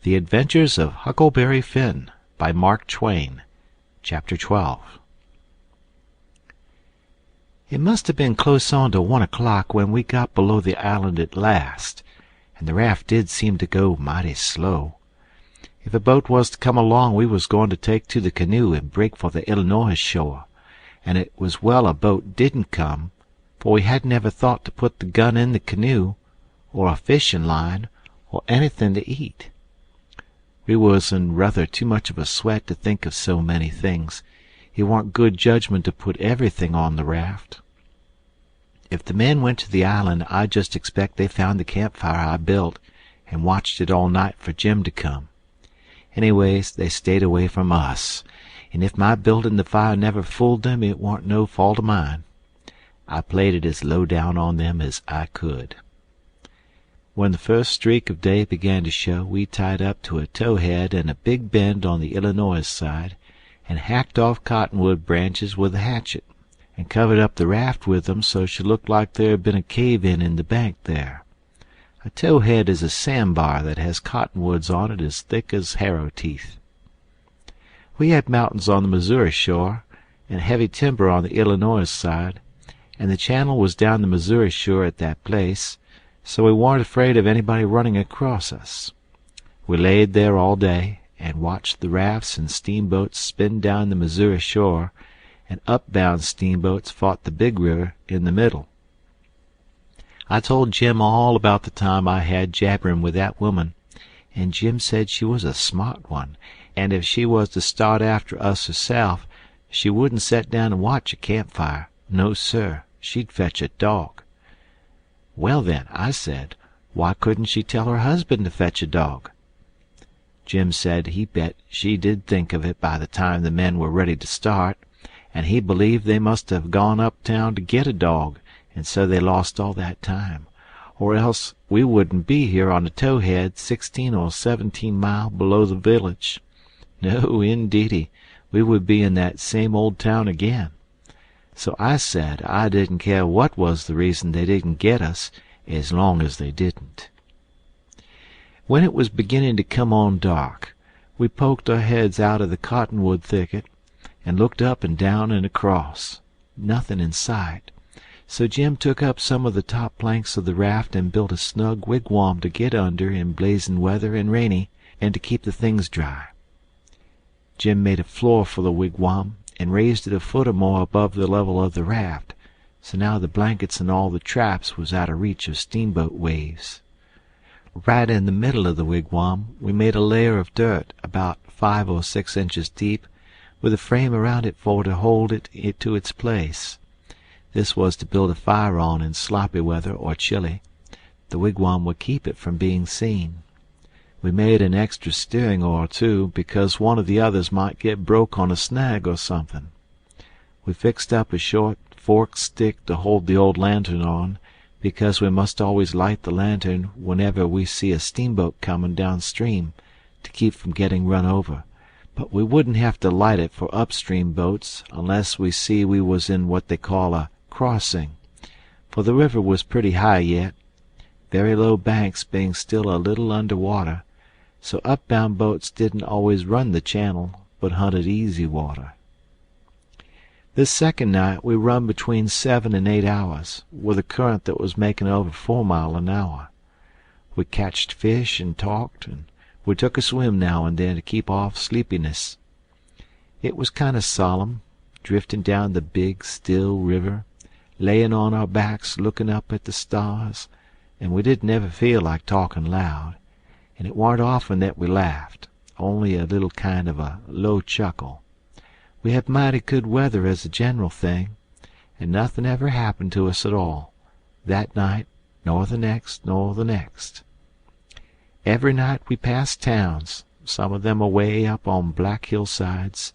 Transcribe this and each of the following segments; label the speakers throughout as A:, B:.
A: The Adventures of Huckleberry Finn by Mark Twain. Chapter 12. It must have been close on to 1 o'clock when we got below the island at last, and the raft did seem to go mighty slow. If a boat was to come along, we was going to take to the canoe and break for the Illinois shore, and it was well a boat didn't come, for we hadn't ever thought to put the gun in the canoe, or a fishing line, or anything to eat. We was in rather too much of a sweat to think of so many things. It warn't good judgment to put everything on the raft. If the men went to the island, I just expect they found the campfire I built and watched it all night for Jim to come. Anyways, they stayed away from us, and if my building the fire never fooled them, it warn't no fault of mine. I played it as low down on them as I could. When the first streak of day began to show, we tied up to a towhead in a big bend on the Illinois side, and hacked off cottonwood branches with a hatchet, and covered up the raft with them so she looked like there had been a cave-in the bank there. A towhead is a sandbar that has cottonwoods on it as thick as harrow teeth. We had mountains on the Missouri shore, and heavy timber on the Illinois side, and the channel was down the Missouri shore at that place, so we weren't afraid of anybody running across us. We laid there all day and watched the rafts and steamboats spin down the Missouri shore, and upbound steamboats fought the big river in the middle. I told Jim all about the time I had jabbering with that woman, and Jim said she was a smart one, and if she was to start after us herself, she wouldn't set down and watch a campfire. No, sir, she'd fetch a dog. Well, then, I said, why couldn't she tell her husband to fetch a dog? Jim said he bet she did think of it by the time the men were ready to start, and he believed they must have gone uptown to get a dog, and so they lost all that time, or else we wouldn't be here on the towhead 16 or 17 mile below the village. No, indeedy, we would be in that same old town again. So I said I didn't care what was the reason they didn't get us, as long as they didn't. When it was beginning to come on dark, we poked our heads out of the cottonwood thicket and looked up and down and across. Nothing in sight. So Jim took up some of the top planks of the raft and built a snug wigwam to get under in blazing weather and rainy, and to keep the things dry. Jim made a floor for the wigwam, and raised it a foot or more above the level of the raft, so now the blankets and all the traps was out of reach of steamboat waves. Right in the middle of the wigwam we made a layer of dirt about 5 or 6 inches deep, with a frame around it for to hold it to its place. This was to build a fire on in sloppy weather or chilly. The wigwam would keep it from being seen. We made an extra steering oar, too, because one of the others might get broke on a snag or something. We fixed up a short, forked stick to hold the old lantern on, because we must always light the lantern whenever we see a steamboat coming downstream, to keep from getting run over. But we wouldn't have to light it for upstream boats unless we see we was in what they call a crossing, for the river was pretty high yet, very low banks being still a little under water, so upbound boats didn't always run the channel, but hunted easy water. This second night we run between 7 and 8 hours, with a current that was making over 4 mile an hour. We catched fish and talked, and we took a swim now and then to keep off sleepiness. It was kind of solemn, drifting down the big, still river, laying on our backs looking up at the stars, and we didn't ever feel like talking loud. And it warn't often that we laughed, only a little kind of a low chuckle. We had mighty good weather as a general thing, and nothing ever happened to us at all, that night, nor the next, nor the next. Every night we passed towns, some of them away up on black hillsides,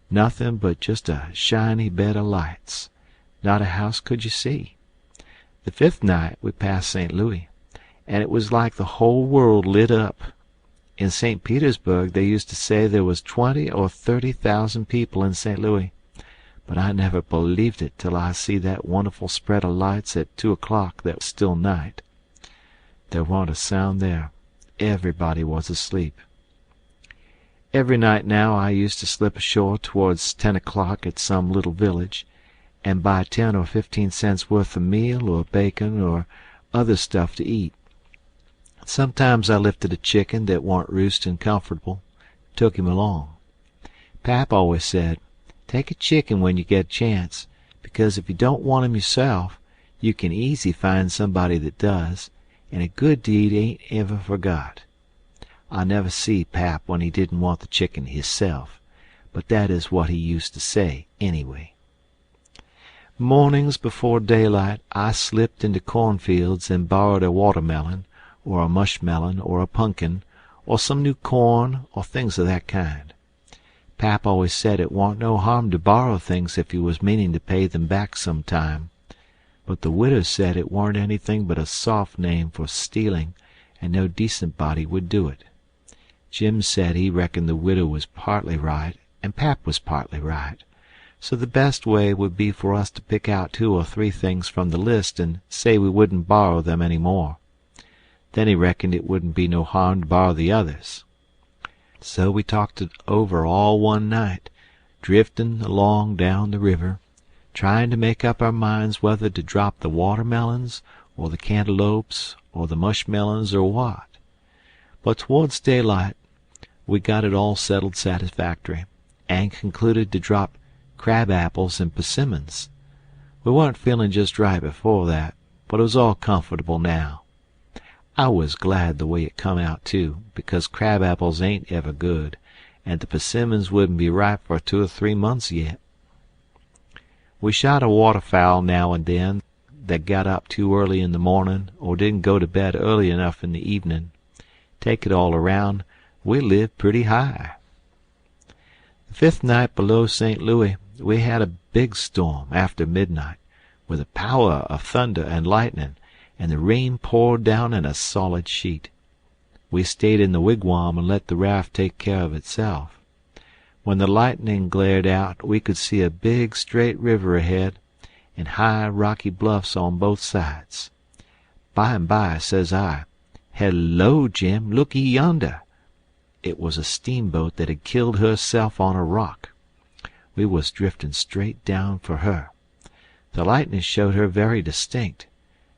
A: nothing but just a shiny bed of lights. Not a house could you see. The 5th night we passed St. Louis, and it was like the whole world lit up. In St. Petersburg they used to say there was 20 or 30,000 people in St. Louis, but I never believed it till I see that wonderful spread of lights at 2 o'clock that was still night. There warn't a sound there, everybody was asleep. Every night now I used to slip ashore towards 10 o'clock at some little village, and buy 10 or 15 cents worth of meal or bacon or other stuff to eat. Sometimes I lifted a chicken that warn't roosting comfortable, took him along. Pap always said, "Take a chicken when you get a chance, because if you don't want him yourself, you can easy find somebody that does, and a good deed ain't ever forgot." I never see Pap when he didn't want the chicken hisself, but that is what he used to say anyway. Mornings before daylight I slipped into cornfields and borrowed a watermelon, or a mushmelon, or a pumpkin, or some new corn, or things of that kind. Pap always said it warn't no harm to borrow things if you was meaning to pay them back some time, but the widow said it warn't anything but a soft name for stealing, and no decent body would do it. Jim said he reckoned the widow was partly right, and Pap was partly right, so the best way would be for us to pick out 2 or 3 things from the list and say we wouldn't borrow them any more. Then he reckoned it wouldn't be no harm to borrow the others. So we talked it over all one night, drifting along down the river, trying to make up our minds whether to drop the watermelons or the cantaloupes or the mushmelons or what. But towards daylight we got it all settled satisfactory, and concluded to drop crab apples and persimmons. We weren't feeling just right before that, but it was all comfortable now. I was glad the way it come out, too, because crab apples ain't ever good, and the persimmons wouldn't be ripe for 2 or 3 months yet. We shot a waterfowl now and then that got up too early in the morning or didn't go to bed early enough in the evening. Take it all around, we lived pretty high. The 5th night below St. Louis, we had a big storm after midnight, with a power of thunder and lightning, and the rain poured down in a solid sheet. We stayed in the wigwam and let the raft take care of itself. When the lightning glared out, we could see a big straight river ahead, and high rocky bluffs on both sides. By and by, says I, "Hello, Jim, looky yonder." It was a steamboat that had killed herself on a rock. We was drifting straight down for her. The lightning showed her very distinct.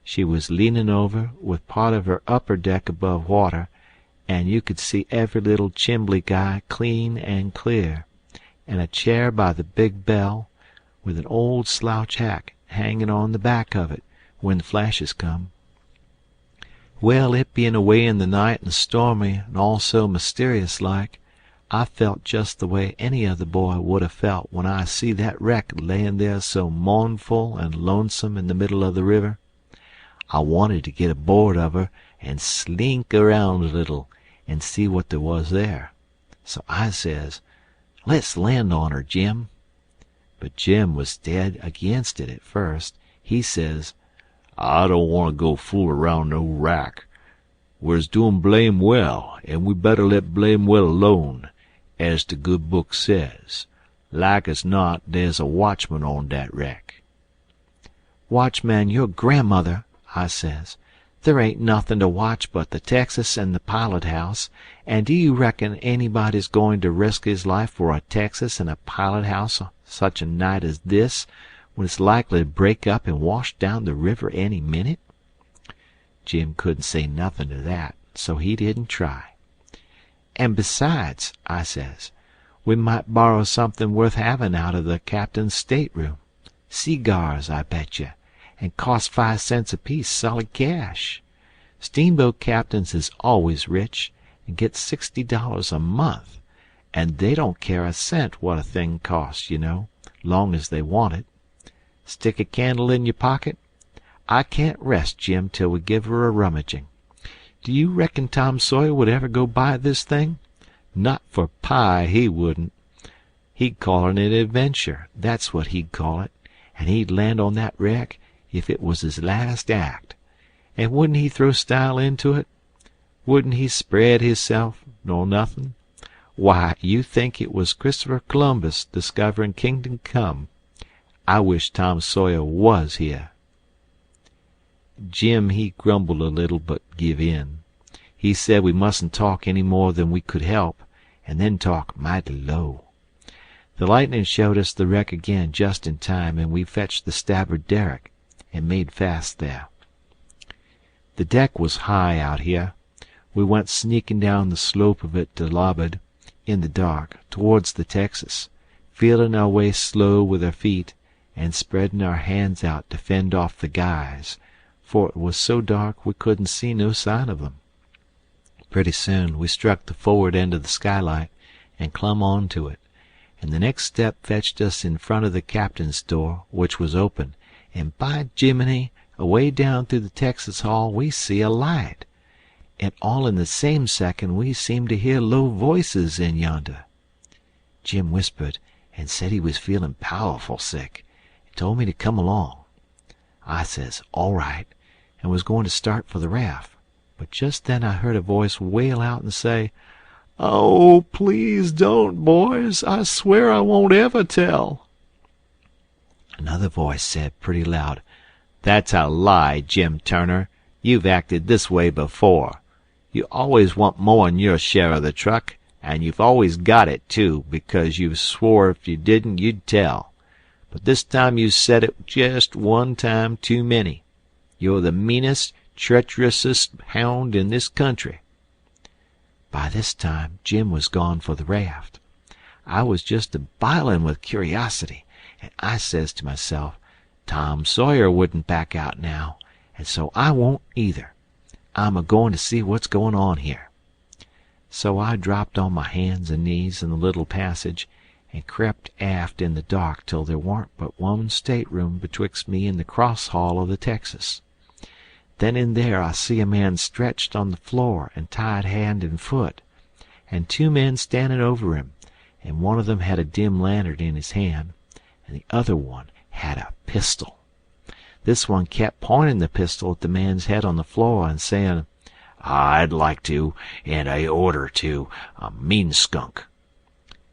A: She was leaning over, with part of her upper deck above water, and you could see every little chimbly guy clean and clear, and a chair by the big bell, with an old slouch hat hanging on the back of it when the flashes come. Well, it being away in the night and stormy and all so mysterious-like, I felt just the way any other boy would have felt when I see that wreck layin' there so mournful and lonesome in the middle of the river. I wanted to get aboard of her and slink around a little and see what there was there. So I says, "Let's land on her, Jim." But Jim was dead against it at first. He says, "I don't want to go fool around no wrack. We's doing blame well, and we better let blame well alone, as the good book says. Like as not, there's a watchman on that wreck." "Watchman your grandmother," I says. "There ain't nothin' to watch but the Texas and the pilot house, and do you reckon anybody's going to risk his life for a Texas and a pilot house such a night as this, when it's likely to break up and wash down the river any minute?" Jim couldn't say nothin' to that, so he didn't try. "And besides," I says, "we might borrow something worth having out of the captain's stateroom. Cigars, I bet you, and cost 5 cents apiece solid cash. Steamboat captains is always rich, and get $60 a month, and they don't care a cent what a thing costs, you know, long as they want it. Stick a candle in your pocket? I can't rest, Jim, till we give her a rummaging. Do you reckon Tom Sawyer would ever go buy this thing? Not for pie, he wouldn't. He'd call it an adventure, that's what he'd call it, and he'd land on that wreck if it was his last act. And wouldn't he throw style into it? Wouldn't he spread hisself, nor nothin'? Why, you think it was Christopher Columbus discoverin' Kingdom Come. I wish Tom Sawyer was here." Jim, he grumbled a little, but give in. He said we mustn't talk any more than we could help, and then talk mighty low. The lightning showed us the wreck again just in time, and we fetched the starboard derrick and made fast there. The deck was high out here. We went sneaking down the slope of it to larboard, in the dark, towards the Texas, feeling our way slow with our feet, and spreading our hands out to fend off the guys, for it was so dark we couldn't see no sign of them. Pretty soon we struck the forward end of the skylight and clumb on to it, and the next step fetched us in front of the captain's door, which was open, and by Jiminy, away down through the Texas hall we see a light, and all in the same second we seemed to hear low voices in yonder. Jim whispered and said he was feeling powerful sick, and told me to come along. I says all right, and was going to start for the raft, but just then I heard a voice wail out and say, "Oh, please don't, boys. I swear I won't ever tell." Another voice said pretty loud, "That's a lie, Jim Turner. You've acted this way before. You always want more'n your share of the truck, and you've always got it, too, because you've swore if you didn't you'd tell. But this time you said it just one time too many. You're the meanest, treacherousest hound in this country." By this time Jim was gone for the raft. I was just a-bilin' with curiosity, and I says to myself, Tom Sawyer wouldn't back out now, and so I won't either. I'm a-goin' to see what's going on here. So I dropped on my hands and knees in the little passage, and crept aft in the dark till there warn't but one stateroom betwixt me and the cross hall of the Texas. Then in there I see a man stretched on the floor and tied hand and foot, and two men standing over him, and one of them had a dim lantern in his hand, and the other one had a pistol. This one kept pointing the pistol at the man's head on the floor and saying, "I'd like to, and I order to, a mean skunk."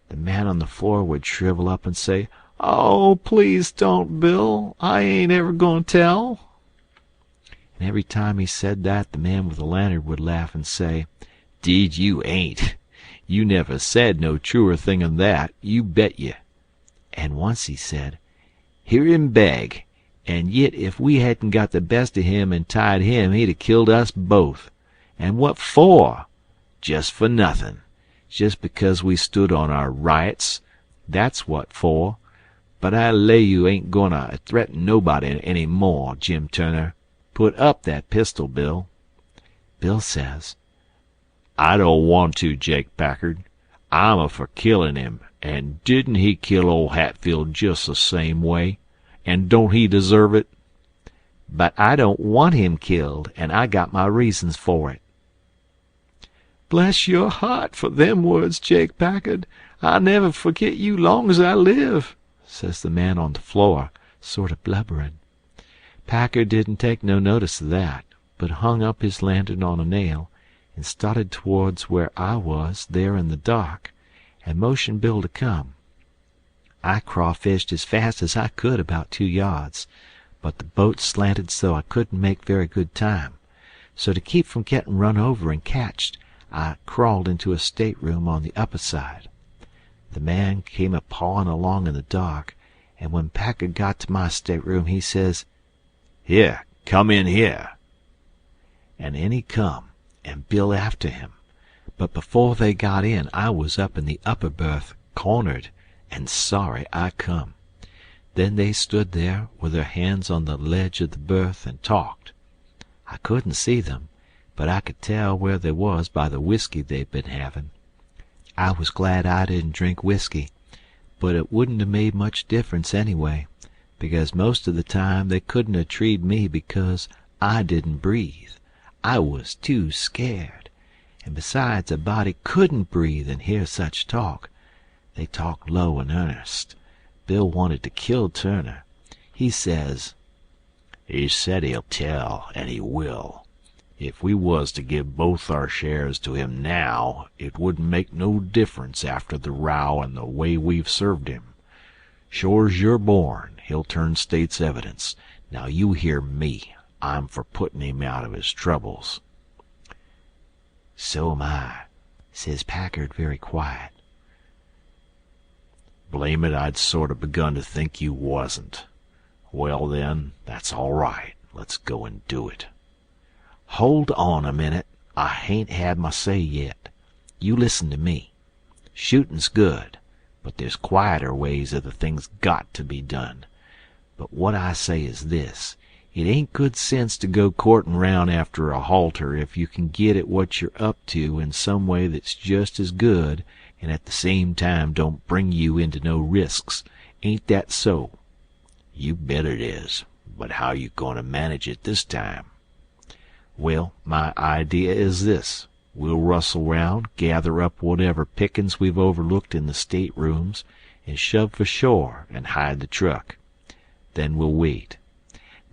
A: The man on the floor would shrivel up and say, "Oh, please don't, Bill. I ain't ever going to tell." And every time he said that, the man with the lantern would laugh and say, "'Deed you ain't. You never said no truer thing than that, you bet ye." And once he said, "Hear him beg, and yit if we hadn't got the best of him and tied him, he'd 'a killed us both. And what for? Just for nothin'. Just because we stood on our rights. That's what for. But I lay you ain't goin' to threaten nobody any more, Jim Turner. Put up that pistol, Bill." Bill says, "I don't want to, Jake Packard. I'm a-for killin' him, and didn't he kill old Hatfield just the same way? And don't he deserve it?" "But I don't want him killed, and I got my reasons for it." "Bless your heart for them words, Jake Packard. I'll never forget you long as I live," says the man on the floor, sort of blubbering. Packard didn't take no notice of that, but hung up his lantern on a nail, and started towards where I was there in the dark, and motioned Bill to come. I crawfished as fast as I could about 2 yards, but the boat slanted so I couldn't make very good time. So to keep from getting run over and catched, I crawled into a stateroom on the upper side. The man came a-pawing along in the dark, and when Packard got to my stateroom he says, "Here, come in here." And in he come, and Bill after him. But before they got in I was up in the upper berth, cornered, and sorry I come. Then they stood there with their hands on the ledge of the berth and talked. I couldn't see them, but I could tell where they was by the whiskey they'd been having. I was glad I didn't drink whiskey, but it wouldn't have made much difference anyway, because most of the time they couldn't have treed me because I didn't breathe. I was too scared, and besides a body couldn't breathe and hear such talk. They talked low and earnest. Bill wanted to kill Turner. He says, "He said he'll tell, and he will. If we was to give both our shares to him now, it wouldn't make no difference after the row and the way we've served him. Sure's you're born, he'll turn state's evidence. Now you hear me. I'm for putting him out of his troubles." "So am I," says Packard very quiet.
B: Blame it, I'd sort of begun to think you wasn't. Well, then, that's all right. Let's go and do it.
A: Hold on a minute. I hain't had my say yet. You listen to me. Shootin's good, but there's quieter ways of the thing's got to be done. But what I say is this. It ain't good sense to go courtin' round after a halter if you can git at what you're up to in some way that's just as good and at the same time don't bring you into no risks. Ain't that so?
B: You bet it is. But how you goin' to manage it this time?
A: Well, my idea is this. We'll rustle round, gather up whatever pickin's we've overlooked in the staterooms, and shove for shore and hide the truck. Then we'll wait.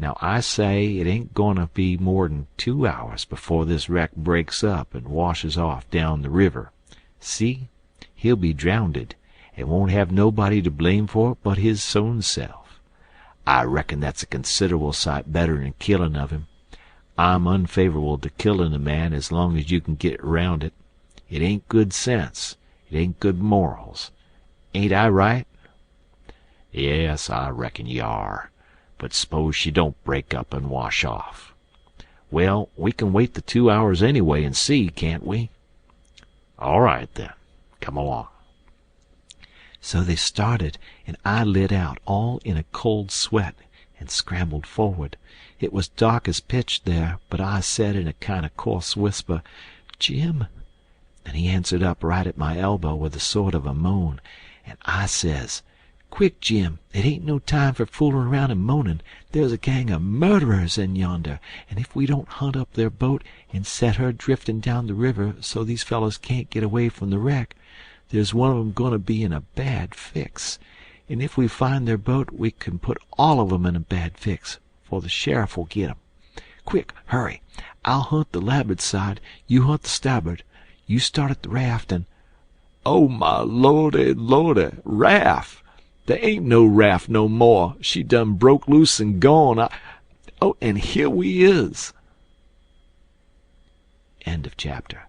A: Now I say it ain't goin' to be more'n 2 hours before this wreck breaks up and washes off down the river. See? He'll be drownded, and won't have nobody to blame for it but his own self. I reckon that's a considerable sight better'n killin' of him. I'm unfavorable to killin' a man as long as you can git around it. It ain't good sense. It ain't good morals. Ain't I right?
B: Yes, I reckon you are. But s'pose she don't break up and wash off.
A: Well, we can wait the 2 hours anyway and see, can't we?
B: All right, then. Come along.
A: So they started, and I lit out, all in a cold sweat, and scrambled forward. It was dark as pitch there, but I said in a kind of coarse whisper, "Jim," and he answered up right at my elbow with a sort of a moan, and I says, "Quick, Jim, it ain't no time for foolin' around and moanin'. There's a gang of murderers in yonder, and if we don't hunt up their boat and set her driftin' down the river so these fellows can't get away from the wreck, there's one of 'em goin' to be in a bad fix. And if we find their boat, we can put all of 'em in a bad fix, for the sheriff will get 'em. Quick, hurry. I'll hunt the larboard side, you hunt the starboard. You start at the raft and—"
B: "Oh, my lordy, lordy, raft! There ain't no raft no more. She done broke loose and gone. Oh, and here we is."
A: End of chapter.